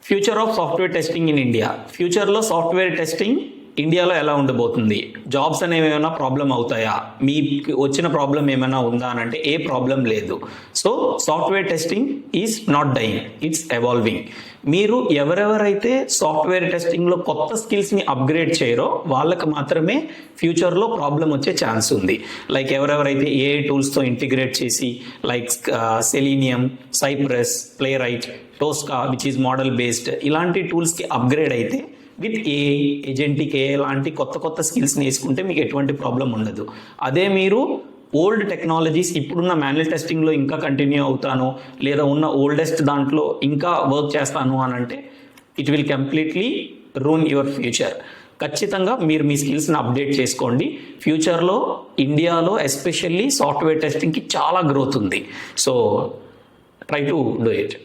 Future of software testing in India. ఫ్యూచర్లో software testing ఇండియాలో ఎలా ఉండబోతుంది? జాబ్స్ అనేవి ఏమైనా ప్రాబ్లం అవుతాయా? మీకు వచ్చిన ప్రాబ్లం ఏమైనా ఉందా అని అంటే ఏ ప్రాబ్లం లేదు. So software testing is not dying, it's evolving. మీరు ఎవరెవరైతే సాఫ్ట్వేర్ టెస్టింగ్లో కొత్త స్కిల్స్ని అప్గ్రేడ్ చేయరో వాళ్ళకి మాత్రమే ఫ్యూచర్లో ప్రాబ్లం వచ్చే ఛాన్స్ ఉంది. లైక్ ఎవరెవరైతే ఏఐ టూల్స్తో ఇంటిగ్రేట్ చేసి like Selenium, Cypress, Playwright, Tosca which is model based ఇలాంటి టూల్స్కి అప్గ్రేడ్ అయితే విత్ ఏఐ, ఏజెంటిక్ ఏఐ లాంటి కొత్త కొత్త స్కిల్స్ని వేసుకుంటే మీకు ఎటువంటి ప్రాబ్లం ఉండదు. అదే మీరు ఓల్డ్ టెక్నాలజీస్ ఇప్పుడున్న మాన్యువల్ టెస్టింగ్లో ఇంకా కంటిన్యూ అవుతాను లేదా ఉన్న ఓల్డెస్ట్ దాంట్లో ఇంకా వర్క్ చేస్తాను అని అంటే it will completely ruin your future. ఖచ్చితంగా మీరు మీ స్కిల్స్ని అప్డేట్ చేసుకోండి. ఫ్యూచర్లో ఇండియాలో ఎస్పెషల్లీ సాఫ్ట్వేర్ టెస్టింగ్కి చాలా గ్రోత్ ఉంది. So try to do it.